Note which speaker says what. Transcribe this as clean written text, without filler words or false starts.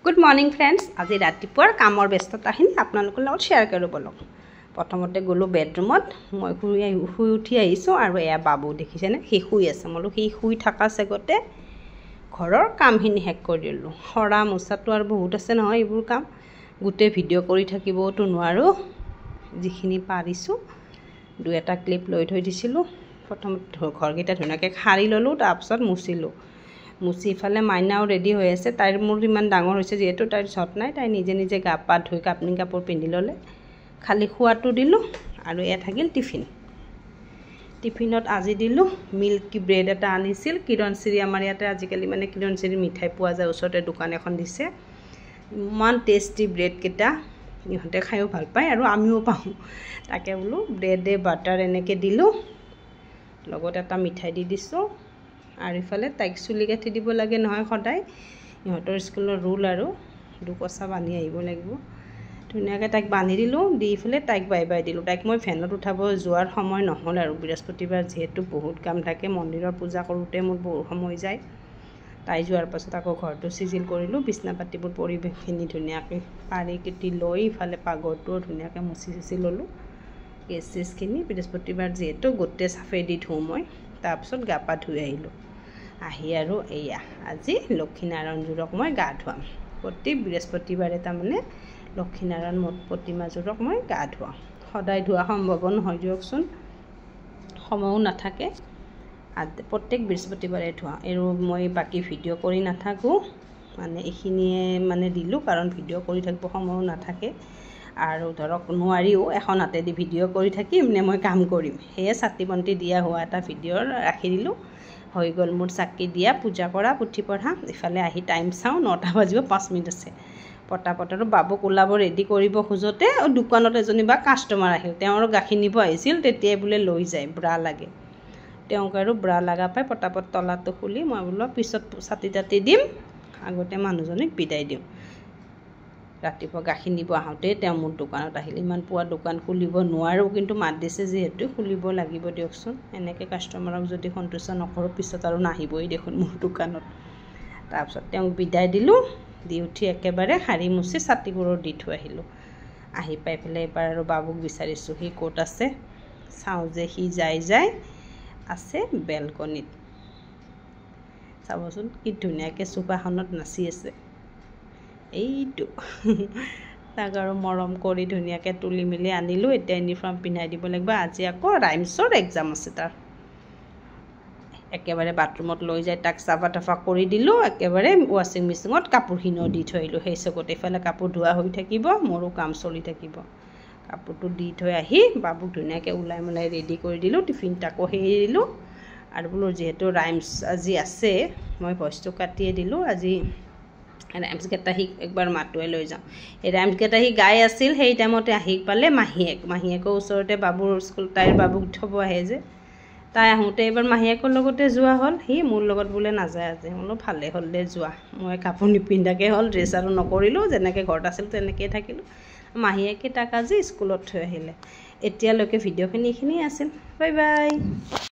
Speaker 1: good morning friends आज रातिपुৱাৰ কামৰ ব্যস্ততাখিনি আপোনালোকৰ লগত শ্বেয়াৰ কৰিব বলক প্ৰথমতে গলো বেডৰুমত মই শুই উঠি আহিছো আৰু এয়া বাবু দেখিছেনে সি শুই আছে মলো সি শুই থকা সেগতে ঘৰৰ কামখিনি হেক কৰি দিলো হৰা মুছাটো আৰু বহুত আছে নহয় এইবোৰ কাম গুটে ভিডিঅ' কৰি থাকিবটো নোৱাৰো যিখিনি পাৰিছো দুই এটা ক্লিপ লৈ থৈ দিছিলো প্ৰথম ঘৰকেইটা ধুনাকে খাৰি ললো তাৰ পিছত মুছিলো মুছি ফালে মাইনাও ৰেডি হৈ আছে তাইৰ মোৰ ইমান ডাঙৰ হৈছে যেহেতু তাইৰ ছট নাই তাই নিজে নিজে গা পা ধুই কাপনি কাপোৰ পিন্ধি ললে খালি খোৱাটো দিলো আৰু এ থাকিল টিফিনত আজি দিলো মিল্কি ব্ৰেড এটা আনিছিল কিৰণশ্ৰী আমাৰ ইয়াতে আজিকালি মানে কিৰণশ্ৰী মিঠাই পোৱা যায় ওচৰতে দোকান এখন দিছে ইমান টেষ্টি ব্ৰেড কেটা ইহঁতে খাইও ভাল পায় আৰু আমিও পাওঁ তাকে বলো ব্ৰেডে বাটাৰ এনেকে দিলো লগত এটা মিঠাই দি দিছো আৰু ইফালে তাইক চুলি কাটি দিব লাগে নহয় সদায় ইহঁতৰ স্কুলৰ ৰুল আৰু দুকছা বান্ধি আহিব লাগিব ধুনীয়াকৈ তাইক বান্ধি দিলো দি ফেলে তাইক বাই বাই দিলো তাইক মই ফেনত উঠাব যোৱাৰ সময় নহল আৰু বৃহস্পতিবাৰ যেহেতু বহুত কাম থাকে মন্দিৰৰ পূজা কৰোঁতে মোৰ বহুত সময় যায় তাই যোৱাৰ পাছত আকৌ ঘৰটো চিজিল কৰিলো বিছনা পাতিবোৰ পৰিৱেশখিনি ধুনীয়াকৈ পাৰি কিটি লৈ ইফালে পাগৰটো ধুনীয়াকৈ মুচি চুচি ললো কেছখিনি বৃহস্পতিবাৰ যেহেতু গোটে চাফে দি ধুওঁ মই তাৰপিছত গা পা ধুই আহিলো আহি আৰু এয়া আজি লক্ষীনাৰায়ণজোৰক মই গা ধুৱাম প্ৰতি বৃহস্পতিবাৰে তাৰমানে লক্ষীনাৰায়ণ প্ৰতিমাজোৰক মই গা ধুৱাম সদায় ধোৱা সম্ভৱ নহয় দিয়কচোন সময়ও নাথাকে প্ৰত্যেক বৃহস্পতিবাৰে ধোৱা আৰু মই বাকি ভিডিঅ' কৰি নাথাকোঁ মানে এইখিনিয়ে মানে দিলোঁ কাৰণ ভিডিঅ' কৰি থাকিব সময়ও নাথাকে আৰু ধৰক নোৱাৰিও এখন হাতেদি ভিডিঅ' কৰি থাকিম নে মই কাম কৰিম সেয়ে চাকি বন্তি দিয়া হোৱা এটা ভিডিঅ' ৰাখি দিলোঁ হৈ গ'ল মোৰ চাকি দিয়া পূজা কৰা পুথি পঢ়া ইফালে আহি টাইম চাওঁ 9টা বাজিব 5 মিনিট আছে পটাপট আৰু বাবুক ওলাব ৰেডি কৰিব খোজোতে দোকানত এজনী বা কাষ্টমাৰ আহিল তেওঁৰ গাখীৰ নিব আহিছিল তেতিয়াই বোলে লৈ যায় ব্ৰা লাগে তেওঁক আৰু ব্ৰা লগা পাই পটাপট তলাটো খুলি মই বোলো পিছত ছাতি তাতি দিম আগতে মানুহজনীক বিদায় দিওঁ ৰাতিপুৱা গাখীৰ নিব আহোঁতে তেওঁ মোৰ দোকানত আহিল ইমান পুৱা দোকান খুলিব নোৱাৰো কিন্তু মাত দিছে যেহেতু খুলিব লাগিব দিয়কচোন এনেকৈ কাষ্টমাৰক যদি সন্তুষ্ট নকৰো পিছত আৰু নাহিবই দেখোন মোৰ দোকানত তাৰপিছত তেওঁক বিদায় দিলোঁ দি উঠি একেবাৰে শাৰী মুচি ছাতিবোৰো দি থৈ আহিলোঁ আহি পাই পেলাই এবাৰ আৰু বাবুক বিচাৰিছোঁ সি ক'ত আছে চাওঁ যে সি যায় আছে বেলকনিত চাবচোন কি ধুনীয়াকৈ চোফাখনত নাচি আছে এইটো তাক আৰু মৰম কৰি ধুনীয়াকৈ তুলি মিলি আনিলোঁ এতিয়া ইউনিফৰ্ম পিন্ধাই দিব লাগিব আজি আকৌ ৰাইমছৰ এক্সাম আছে তাৰ একেবাৰে বাথৰুমত লৈ যায় তাক চাফা টাফা কৰি দিলোঁ একেবাৰে ৱাশ্বিং মেচিনত কাপোৰখিনিও দি থৈ আহিলোঁ সেই চকত এইফালে কাপোৰ ধোৱা হৈ থাকিব মোৰো কাম চলি থাকিব কাপোৰটো দি থৈ আহি বাবুক ধুনীয়াকৈ ওলাই মোলাই ৰেডি কৰি দিলোঁ টিফিন তাকো হেৰি দিলোঁ আৰু বোলো যিহেতু ৰাইমছ আজি আছে মই ভইচটো কাটিয়ে দিলোঁ আজি ৰাইমছকেইটা সি একবাৰ মাতুৱাই লৈ যাওঁ এই ৰাইমছকেইটা সি গাই আছিল সেই টাইমতে আহি পালে মাহীয়েকৰ ওচৰতে বাবুৰ স্কুল তাইৰ বাবুক থ'ব আহে যে তাই আহোঁতে এইবাৰ মাহীয়েকৰ লগতে যোৱা হ'ল সি মোৰ লগত বোলে নাযায় আজি বোলো ভালে হ'ল দে যোৱা মই কাপোৰ নিপিন্ধাকৈ হ'ল ড্ৰেছ আৰু নকৰিলোঁ যেনেকৈ ঘৰত আছিল তেনেকৈয়ে থাকিলোঁ মাহীয়েকে তাক আজি স্কুলত থৈ আহিলে এতিয়ালৈকে ভিডিঅ'খিনি এইখিনিয়ে আছিল বাই বাই